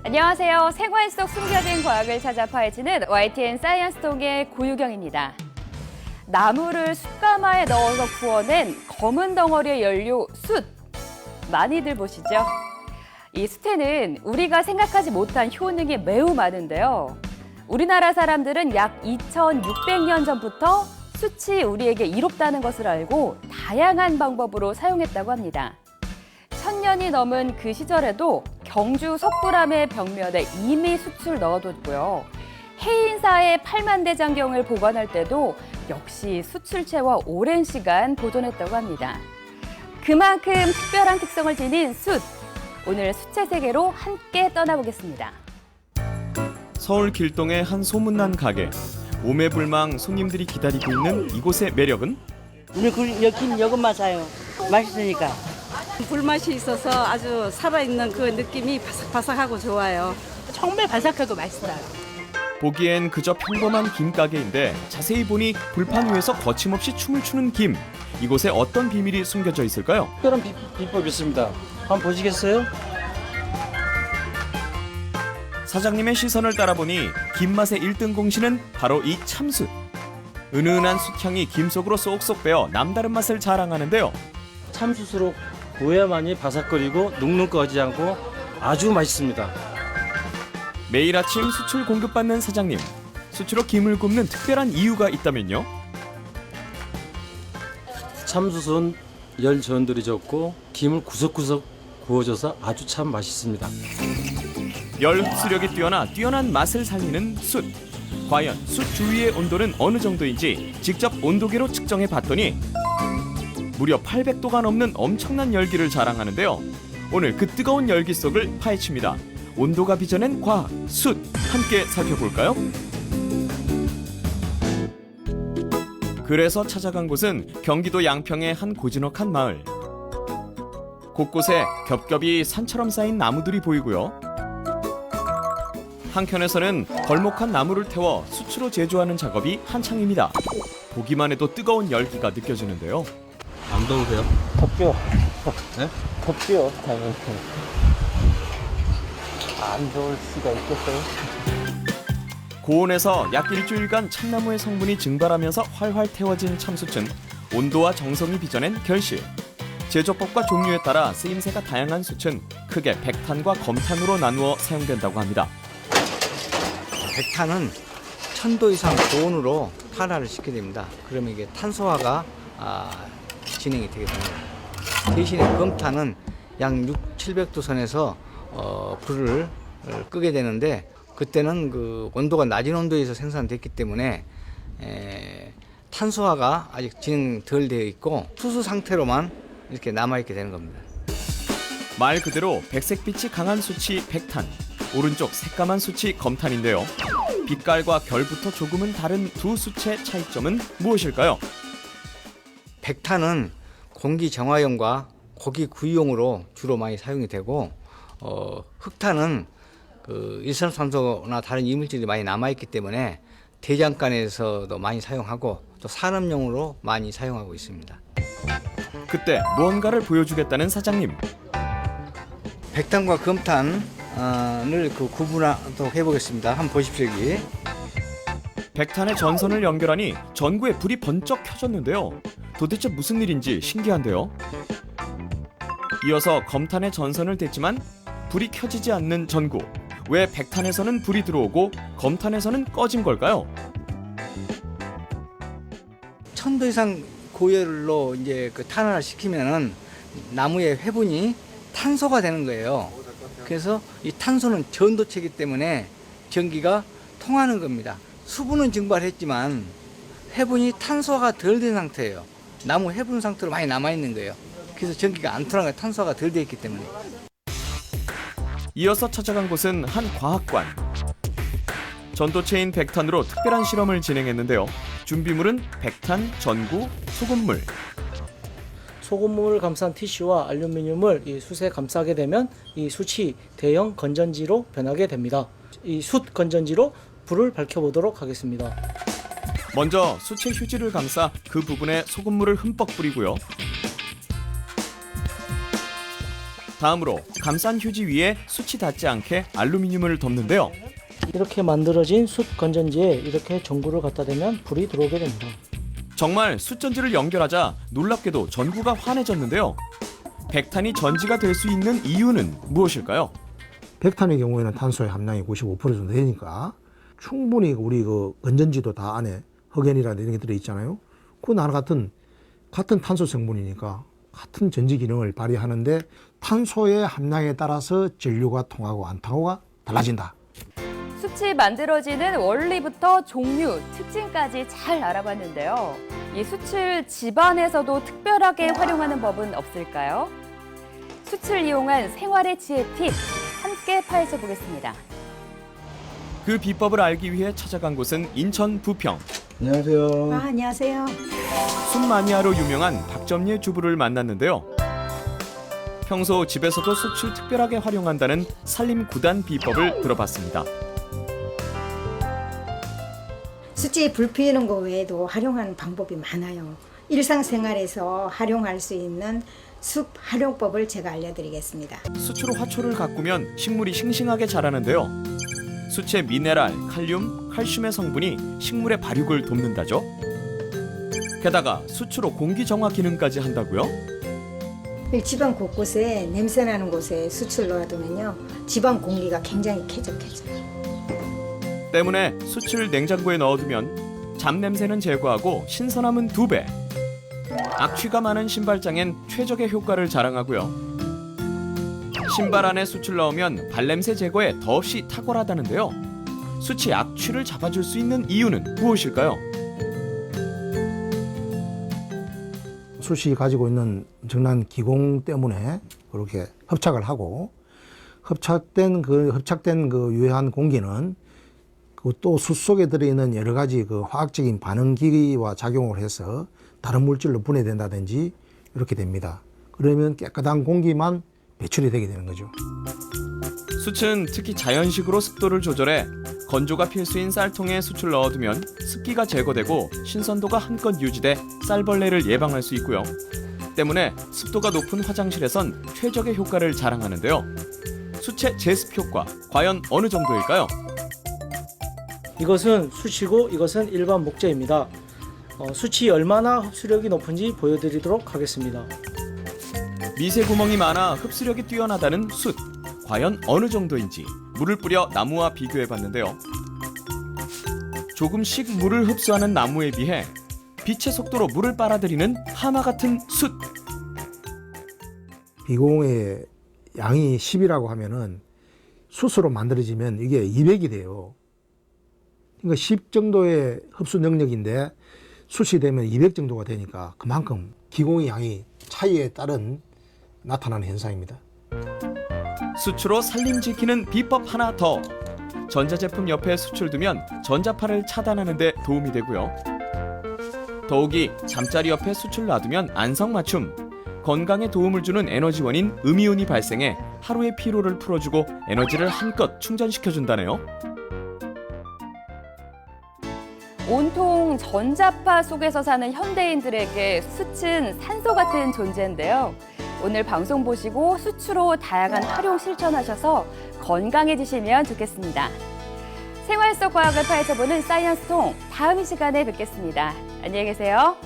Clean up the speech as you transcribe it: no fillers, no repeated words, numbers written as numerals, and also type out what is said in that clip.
안녕하세요. 생활 속 숨겨진 과학을 찾아 파헤치는 YTN 사이언스톡의 고유경입니다. 나무를 숯가마에 넣어서 구워낸 검은 덩어리의 연료 숯. 많이들 보시죠? 이 숯에는 우리가 생각하지 못한 효능이 매우 많은데요. 우리나라 사람들은 약 2600년 전부터 숯이 우리에게 이롭다는 것을 알고 다양한 방법으로 사용했다고 합니다. 1000년이 넘은 그 시절에도 경주 석굴암의 벽면에 이미 숯을 넣어뒀고요. 해인사의 팔만대장경을 보관할 때도 역시 숯을 채워 오랜 시간 보존했다고 합니다. 그만큼 특별한 특성을 지닌 숯. 오늘 숯의 세계로 함께 떠나보겠습니다. 서울 길동의 한 소문난 가게. 오매불망 손님들이 기다리고 있는 이곳의 매력은? 우리 김 이것만 사요. 맛있으니까. 불맛이 있어서 아주 살아있는 그 느낌이 바삭바삭하고 좋아요. 정말 바삭하고 맛있어요. 보기엔 그저 평범한 김가게인데 자세히 보니 불판 위에서 거침없이 춤을 추는 김. 이곳에 어떤 비밀이 숨겨져 있을까요? 특별한 비법이 있습니다. 한번 보시겠어요? 사장님의 시선을 따라보니 김맛의 1등 공신은 바로 이 참숯. 은은한 숯향이 김 속으로 쏙쏙 배어 남다른 맛을 자랑하는데요. 참숯으로 구워야만이 바삭거리고 눅눅거리지 않고 아주 맛있습니다. 매일 아침 숯을 공급받는 사장님. 숯으로 김을 굽는 특별한 이유가 있다면요? 참숯은 열 전도리 적고 김을 구석구석 구워줘서 아주 참 맛있습니다. 열 흡수력이 뛰어난 맛을 살리는 숯. 과연 숯 주위의 온도는 어느 정도인지 직접 온도계로 측정해 봤더니 무려 800도가 넘는 엄청난 열기를 자랑하는데요. 오늘 그 뜨거운 열기 속을 파헤칩니다. 온도가 빚어낸 과학, 숯 함께 살펴볼까요? 그래서 찾아간 곳은 경기도 양평의 한 고즈넉한 마을. 곳곳에 겹겹이 산처럼 쌓인 나무들이 보이고요. 한켠에서는 걸목한 나무를 태워 숯으로 제조하는 작업이 한창입니다. 보기만 해도 뜨거운 열기가 느껴지는데요. 안 더우세요? 덥죠? 네? 덥죠, 당연히. 안 더울 수가 있겠어요? 고온에서 약 일주일간 참나무의 성분이 증발하면서 활활 태워진 참숯은 온도와 정성이 빚어낸 결실. 제조법과 종류에 따라 쓰임새가 다양한 숯은 크게 백탄과 검탄으로 나누어 사용된다고 합니다. 백탄은 1000도 이상 고온으로 탄화를 시켜야 됩니다. 그러면 이게 탄소화가 진행이 되게 됩니다. 대신에 검탄은 약 700도 선에서 불을 끄게 되는데 그때는 그 온도가 낮은 온도에서 생산됐기 때문에 탄소화가 아직 진행 덜 되어 있고 수수 상태로만 이렇게 남아있게 되는 겁니다. 말 그대로 백색빛이 강한 숯이 백탄, 오른쪽 새까만 숯이 검탄인데요. 빛깔과 결부터 조금은 다른 두 숯의 차이점은 무엇일까요? 백탄은 공기 정화용과 고기 구이용으로 주로 많이 사용이 되고 흑탄은 그 일산화탄소나 다른 이물질이 많이 남아있기 때문에 대장간에서도 많이 사용하고 또 산업용으로 많이 사용하고 있습니다. 그때 무언가를 보여주겠다는 사장님. 백탄과 검탄을 구분하도록 해보겠습니다. 한번 보십시오. 여기. 백탄의 전선을 연결하니 전구에 불이 번쩍 켜졌는데요. 도대체 무슨 일인지 신기한데요. 이어서 검탄의 전선을 댔지만 불이 켜지지 않는 전구. 왜 백탄에서는 불이 들어오고 검탄에서는 꺼진 걸까요? 1000도 이상 고열로 이제 그 탄화를 시키면은 나무의 회분이 탄소가 되는 거예요. 그래서 이 탄소는 전도체이기 때문에 전기가 통하는 겁니다. 수분은 증발했지만 회분이 탄소화가 덜 된 상태예요. 나무 회분 상태로 많이 남아 있는 거예요. 그래서 전기가 안 통하는 거예요. 탄소화가 덜 돼 있기 때문에. 이어서 찾아간 곳은 한 과학관. 전도체인 백탄으로 특별한 실험을 진행했는데요. 준비물은 백탄, 전구, 소금물. 소금물을 감싼 티슈와 알루미늄을 이 숯에 감싸게 되면 이 숯이 대형 건전지로 변하게 됩니다. 이 숯 건전지로 불을 밝혀보도록 하겠습니다. 먼저 숯의 휴지를 감싸 그 부분에 소금물을 흠뻑 뿌리고요. 다음으로 감싼 휴지 위에 숯이 닿지 않게 알루미늄을 덮는데요. 이렇게 만들어진 숯 건전지에 이렇게 전구를 갖다 대면 불이 들어오게 됩니다. 정말 숯전지를 연결하자 놀랍게도 전구가 환해졌는데요. 백탄이 전지가 될 수 있는 이유는 무엇일까요? 백탄의 경우에는 탄소의 함량이 95% 정도 되니까 충분히 우리 그 건전지도 다 안에 흑연이라든지 이런 게 들어있잖아요. 그 나라 같은 탄소 성분이니까 같은 전지 기능을 발휘하는데 탄소의 함량에 따라서 전류가 통하고 안 통하고가 달라진다. 숯이 만들어지는 원리부터 종류, 특징까지 잘 알아봤는데요. 이 숯을 집안에서도 특별하게 활용하는 법은 없을까요? 숯을 이용한 생활의 지혜 팁 함께 파헤쳐 보겠습니다. 그 비법을 알기 위해 찾아간 곳은 인천 부평. 안녕하세요. 안녕하세요. 숯 마니아로 유명한 박점예 주부를 만났는데요. 평소 집에서도 숯을 특별하게 활용한다는 살림 9단 비법을 들어봤습니다. 숯이 불 피우는 거 외에도 활용하는 방법이 많아요. 일상생활에서 활용할 수 있는 숯 활용법을 제가 알려드리겠습니다. 숯으로 화초를 가꾸면 식물이 싱싱하게 자라는데요. 숯의 미네랄, 칼륨, 칼슘의 성분이 식물의 발육을 돕는다죠. 게다가 숯으로 공기 정화 기능까지 한다고요? 집안 곳곳에 냄새나는 곳에 숯을 놓아두면요, 집안 공기가 굉장히 쾌적해져요. 때문에 숯을 냉장고에 넣어두면 잡냄새는 제거하고 신선함은 2배. 악취가 많은 신발장엔 최적의 효과를 자랑하고요. 신발 안에 숯을 넣으면 발냄새 제거에 더없이 탁월하다는데요. 숯이 악취를 잡아줄 수 있는 이유는 무엇일까요? 숯이 가지고 있는 엄청난 기공 때문에 그렇게 흡착을 하고 흡착된 그 유해한 공기는 또 숯 속에 들어있는 여러 가지 그 화학적인 반응기와 작용을 해서 다른 물질로 분해된다든지 이렇게 됩니다. 그러면 깨끗한 공기만 배출이 되게 되는 거죠. 숯은 특히 자연식으로 습도를 조절해 건조가 필수인 쌀통에 숯을 넣어두면 습기가 제거되고 신선도가 한껏 유지돼 쌀벌레를 예방할 수 있고요. 때문에 습도가 높은 화장실에선 최적의 효과를 자랑하는데요. 숯의 제습 효과 과연 어느 정도일까요? 이것은 숯이고 이것은 일반 목재입니다. 숯이 얼마나 흡수력이 높은지 보여드리도록 하겠습니다. 미세 구멍이 많아 흡수력이 뛰어나다는 숯. 과연 어느 정도인지 물을 뿌려 나무와 비교해봤는데요. 조금씩 물을 흡수하는 나무에 비해 빛의 속도로 물을 빨아들이는 하마 같은 숯. 비공의 양이 10이라고 하면은 숯으로 만들어지면 이게 200이 돼요. 그러니까 10 정도의 흡수 능력인데 숯이 되면 200 정도가 되니까 그만큼 기공의 양이 차이에 따른 나타나는 현상입니다. 숯으로 살림 지키는 비법 하나 더. 전자제품 옆에 숯을 두면 전자파를 차단하는 데 도움이 되고요. 더욱이 잠자리 옆에 숯을 놔두면 안성맞춤. 건강에 도움을 주는 에너지원인 음이온이 발생해 하루의 피로를 풀어주고 에너지를 한껏 충전시켜준다네요. 온통 전자파 속에서 사는 현대인들에게 숯은 산소 같은 존재인데요. 오늘 방송 보시고 숯으로 다양한 활용 실천하셔서 건강해지시면 좋겠습니다. 생활 속 과학을 파헤쳐보는 사이언스통 다음 이 시간에 뵙겠습니다. 안녕히 계세요.